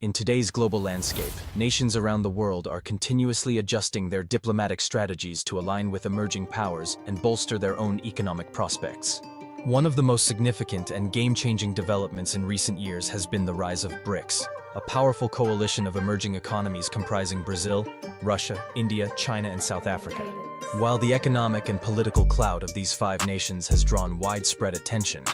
In today's global landscape, nations around the world are continuously adjusting their diplomatic strategies to align with emerging powers and bolster their own economic prospects. One of the most significant and game-changing developments in recent years has been the rise of BRICS, a powerful coalition of emerging economies comprising Brazil, Russia, India, China, and South Africa. While the economic and political clout of these five nations has drawn widespread attention,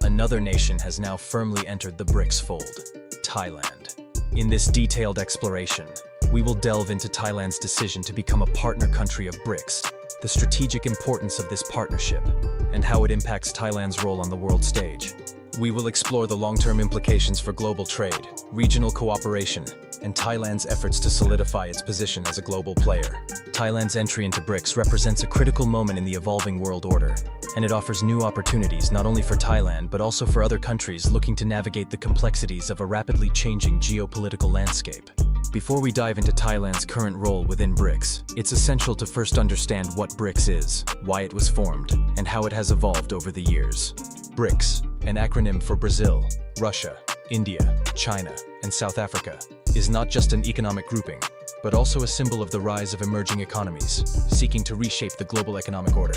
another nation has now firmly entered the BRICS fold: Thailand. In this detailed exploration, we will delve into Thailand's decision to become a partner country of BRICS, the strategic importance of this partnership, and how it impacts Thailand's role on the world stage. We will explore the long-term implications for global trade, regional cooperation, and Thailand's efforts to solidify its position as a global player. Thailand's entry into BRICS represents a critical moment in the evolving world order, and it offers new opportunities not only for Thailand but also for other countries looking to navigate the complexities of a rapidly changing geopolitical landscape. Before we dive into Thailand's current role within BRICS, it's essential to first understand what BRICS is, why it was formed, and how it has evolved over the years. BRICS, an acronym for Brazil, Russia, India, China, and South Africa, is not just an economic grouping, but also a symbol of the rise of emerging economies, seeking to reshape the global economic order.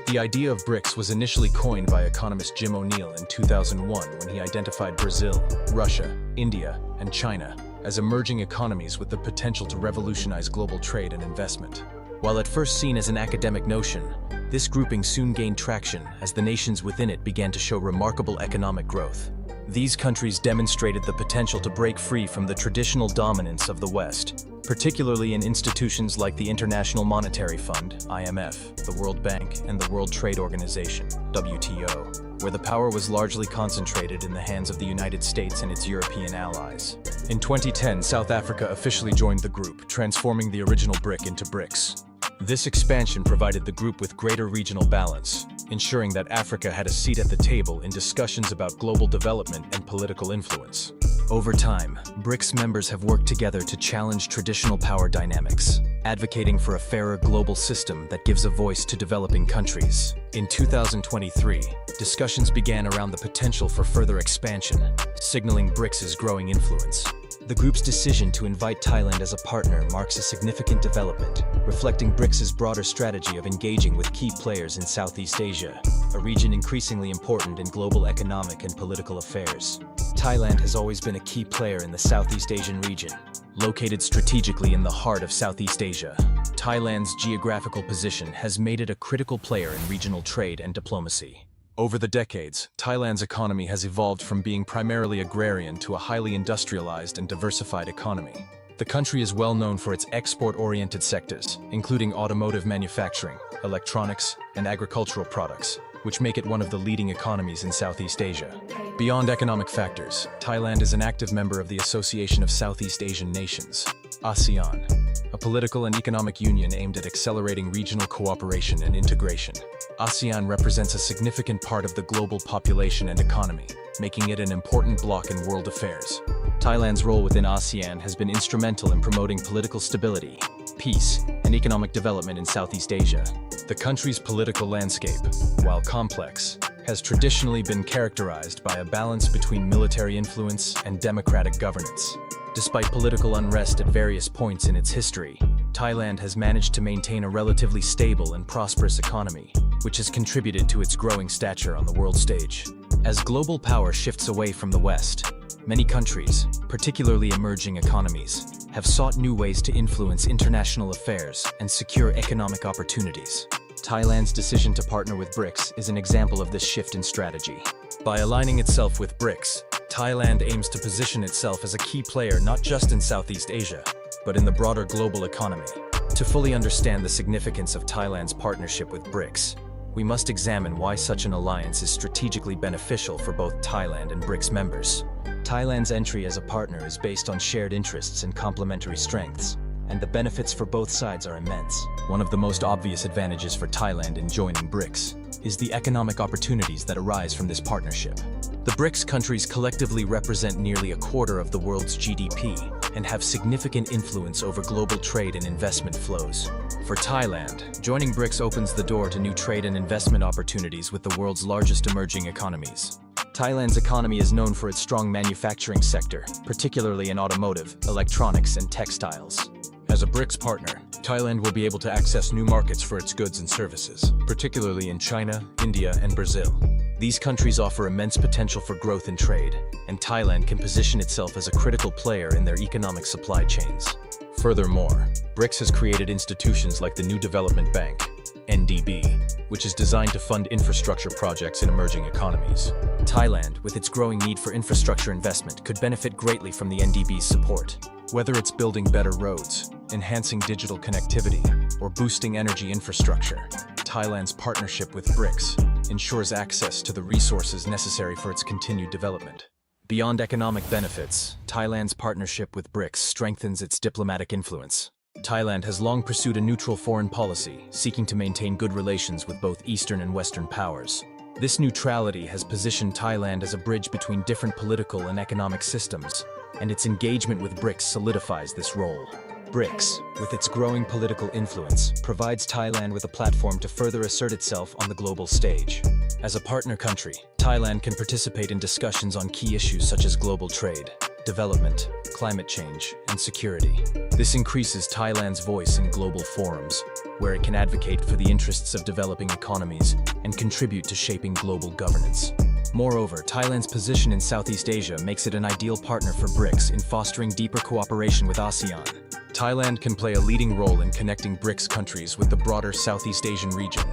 The idea of BRICS was initially coined by economist Jim O'Neill in 2001 when he identified Brazil, Russia, India, and China as emerging economies with the potential to revolutionize global trade and investment. While at first seen as an academic notion, this grouping soon gained traction as the nations within it began to show remarkable economic growth. These countries demonstrated the potential to break free from the traditional dominance of the West, particularly in institutions like the International Monetary Fund, IMF, the World Bank, and the World Trade Organization, WTO, where the power was largely concentrated in the hands of the United States and its European allies. In 2010, South Africa officially joined the group, transforming the original BRIC into BRICS. This expansion provided the group with greater regional balance, ensuring that Africa had a seat at the table in discussions about global development and political influence. Over time, BRICS members have worked together to challenge traditional power dynamics, advocating for a fairer global system that gives a voice to developing countries. In 2023, discussions began around the potential for further expansion, signaling BRICS's growing influence. The group's decision to invite Thailand as a partner marks a significant development, reflecting BRICS's broader strategy of engaging with key players in Southeast Asia, a region increasingly important in global economic and political affairs. Thailand has always been a key player in the Southeast Asian region, located strategically in the heart of Southeast Asia. Thailand's geographical position has made it a critical player in regional trade and diplomacy. Over the decades, Thailand's economy has evolved from being primarily agrarian to a highly industrialized and diversified economy. The country is well known for its export-oriented sectors, including automotive manufacturing, electronics, and agricultural products, which make it one of the leading economies in Southeast Asia. Beyond economic factors, Thailand is an active member of the Association of Southeast Asian Nations, ASEAN, a political and economic union aimed at accelerating regional cooperation and integration. ASEAN represents a significant part of the global population and economy, making it an important bloc in world affairs. Thailand's role within ASEAN has been instrumental in promoting political stability, peace, and economic development in Southeast Asia. The country's political landscape, while complex, has traditionally been characterized by a balance between military influence and democratic governance. Despite political unrest at various points in its history, Thailand has managed to maintain a relatively stable and prosperous economy, which has contributed to its growing stature on the world stage. As global power shifts away from the West, many countries, particularly emerging economies, have sought new ways to influence international affairs and secure economic opportunities. Thailand's decision to partner with BRICS is an example of this shift in strategy. By aligning itself with BRICS, Thailand aims to position itself as a key player not just in Southeast Asia, but in the broader global economy. To fully understand the significance of Thailand's partnership with BRICS, we must examine why such an alliance is strategically beneficial for both Thailand and BRICS members. Thailand's entry as a partner is based on shared interests and complementary strengths, and the benefits for both sides are immense. One of the most obvious advantages for Thailand in joining BRICS is the economic opportunities that arise from this partnership. The BRICS countries collectively represent nearly a quarter of the world's GDP and have significant influence over global trade and investment flows. For Thailand, joining BRICS opens the door to new trade and investment opportunities with the world's largest emerging economies. Thailand's economy is known for its strong manufacturing sector, particularly in automotive, electronics, and textiles. As a BRICS partner, Thailand will be able to access new markets for its goods and services, particularly in China, India, and Brazil. These countries offer immense potential for growth and trade, and Thailand can position itself as a critical player in their economic supply chains. Furthermore, BRICS has created institutions like the New Development Bank, NDB, which is designed to fund infrastructure projects in emerging economies. Thailand, with its growing need for infrastructure investment, could benefit greatly from the NDB's support. Whether it's building better roads, enhancing digital connectivity, or boosting energy infrastructure, Thailand's partnership with BRICS ensures access to the resources necessary for its continued development. Beyond economic benefits, Thailand's partnership with BRICS strengthens its diplomatic influence. Thailand has long pursued a neutral foreign policy, seeking to maintain good relations with both Eastern and Western powers. This neutrality has positioned Thailand as a bridge between different political and economic systems, and its engagement with BRICS solidifies this role. BRICS, with its growing political influence, provides Thailand with a platform to further assert itself on the global stage. As a partner country, Thailand can participate in discussions on key issues such as global trade, development, climate change, and security. This increases Thailand's voice in global forums, where it can advocate for the interests of developing economies and contribute to shaping global governance. Moreover, Thailand's position in Southeast Asia makes it an ideal partner for BRICS in fostering deeper cooperation with ASEAN. Thailand can play a leading role in connecting BRICS countries with the broader Southeast Asian region,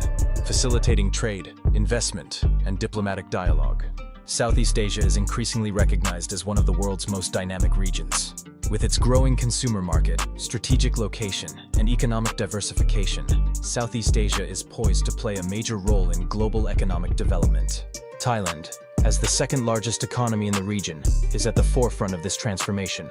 facilitating trade, investment, and diplomatic dialogue. Southeast Asia is increasingly recognized as one of the world's most dynamic regions. With its growing consumer market, strategic location, and economic diversification, Southeast Asia is poised to play a major role in global economic development. Thailand, as the second largest economy in the region, is at the forefront of this transformation.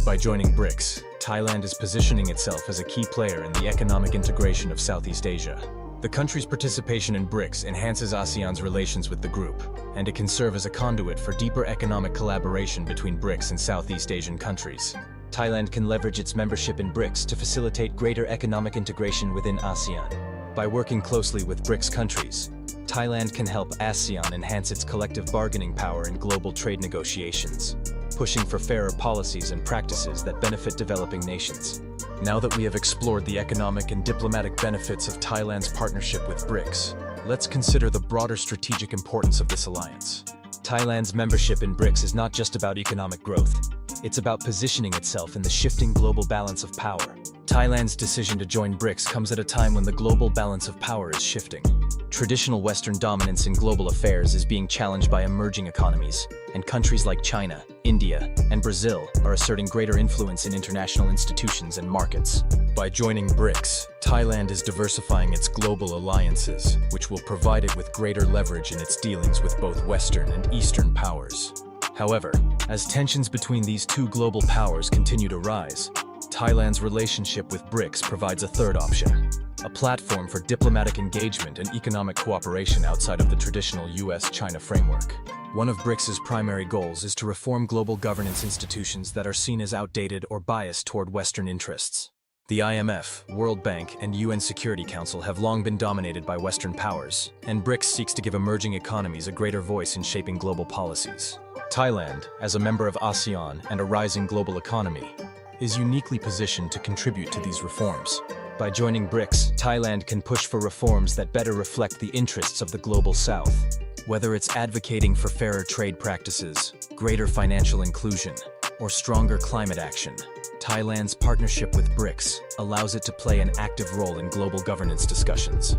By joining BRICS, Thailand is positioning itself as a key player in the economic integration of Southeast Asia. The country's participation in BRICS enhances ASEAN's relations with the group, and it can serve as a conduit for deeper economic collaboration between BRICS and Southeast Asian countries. Thailand can leverage its membership in BRICS to facilitate greater economic integration within ASEAN. By working closely with BRICS countries, Thailand can help ASEAN enhance its collective bargaining power in global trade negotiations, pushing for fairer policies and practices that benefit developing nations. Now that we have explored the economic and diplomatic benefits of Thailand's partnership with BRICS, let's consider the broader strategic importance of this alliance. Thailand's membership in BRICS is not just about economic growth. It's about positioning itself in the shifting global balance of power. Thailand's decision to join BRICS comes at a time when the global balance of power is shifting. Traditional Western dominance in global affairs is being challenged by emerging economies, and countries like China, India, and Brazil are asserting greater influence in international institutions and markets. By joining BRICS, Thailand is diversifying its global alliances, which will provide it with greater leverage in its dealings with both Western and Eastern powers. However, as tensions between these two global powers continue to rise, Thailand's relationship with BRICS provides a third option: a platform for diplomatic engagement and economic cooperation outside of the traditional US-China framework. One of BRICS's primary goals is to reform global governance institutions that are seen as outdated or biased toward Western interests. The IMF, World Bank, and UN Security Council have long been dominated by Western powers, and BRICS seeks to give emerging economies a greater voice in shaping global policies. Thailand, as a member of ASEAN and a rising global economy, is uniquely positioned to contribute to these reforms. By joining BRICS, Thailand can push for reforms that better reflect the interests of the global South. Whether it's advocating for fairer trade practices, greater financial inclusion, or stronger climate action, Thailand's partnership with BRICS allows it to play an active role in global governance discussions.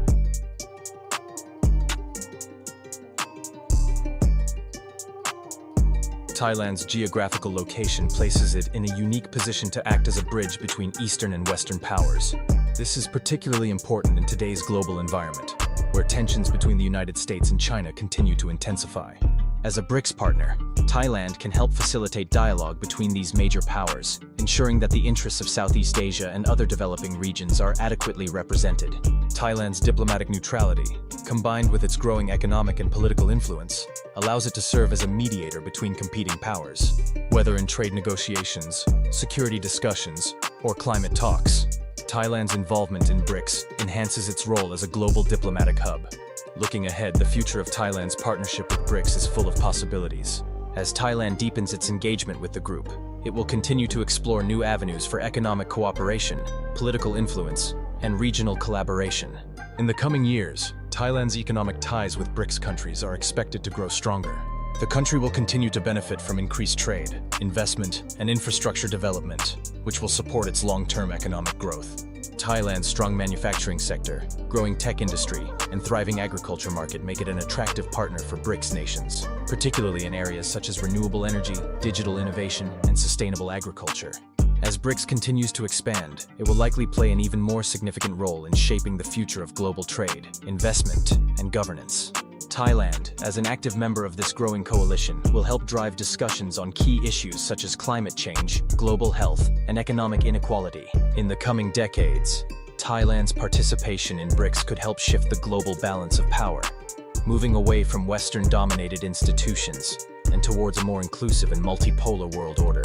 Thailand's geographical location places it in a unique position to act as a bridge between Eastern and Western powers. This is particularly important in today's global environment, where tensions between the United States and China continue to intensify. As a BRICS partner, Thailand can help facilitate dialogue between these major powers, ensuring that the interests of Southeast Asia and other developing regions are adequately represented. Thailand's diplomatic neutrality, combined with its growing economic and political influence, allows it to serve as a mediator between competing powers. Whether in trade negotiations, security discussions, or climate talks, Thailand's involvement in BRICS enhances its role as a global diplomatic hub. Looking ahead, the future of Thailand's partnership with BRICS is full of possibilities. As Thailand deepens its engagement with the group, it will continue to explore new avenues for economic cooperation, political influence, and regional collaboration. In the coming years, Thailand's economic ties with BRICS countries are expected to grow stronger. The country will continue to benefit from increased trade, investment, and infrastructure development, which will support its long-term economic growth. Thailand's strong manufacturing sector, growing tech industry, and thriving agriculture market make it an attractive partner for BRICS nations, particularly in areas such as renewable energy, digital innovation, and sustainable agriculture. As BRICS continues to expand, it will likely play an even more significant role in shaping the future of global trade, investment, and governance. Thailand, as an active member of this growing coalition, will help drive discussions on key issues such as climate change, global health, and economic inequality. In the coming decades, Thailand's participation in BRICS could help shift the global balance of power, moving away from Western-dominated institutions and towards a more inclusive and multipolar world order.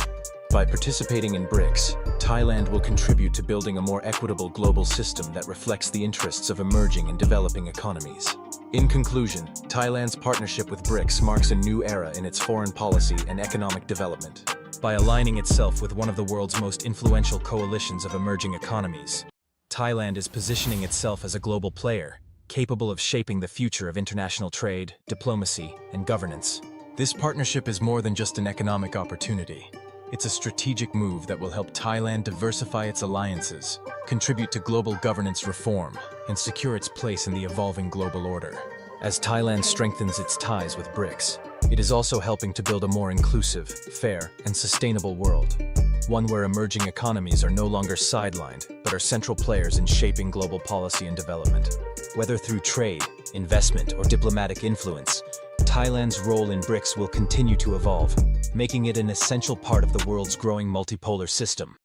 By participating in BRICS, Thailand will contribute to building a more equitable global system that reflects the interests of emerging and developing economies. In conclusion, Thailand's partnership with BRICS marks a new era in its foreign policy and economic development. By aligning itself with one of the world's most influential coalitions of emerging economies, Thailand is positioning itself as a global player, capable of shaping the future of international trade, diplomacy, and governance. This partnership is more than just an economic opportunity. It's a strategic move that will help Thailand diversify its alliances, contribute to global governance reform, and secure its place in the evolving global order. As Thailand strengthens its ties with BRICS, it is also helping to build a more inclusive, fair, and sustainable world. One where emerging economies are no longer sidelined, but are central players in shaping global policy and development. Whether through trade, investment, or diplomatic influence, Thailand's role in BRICS will continue to evolve, making it an essential part of the world's growing multipolar system.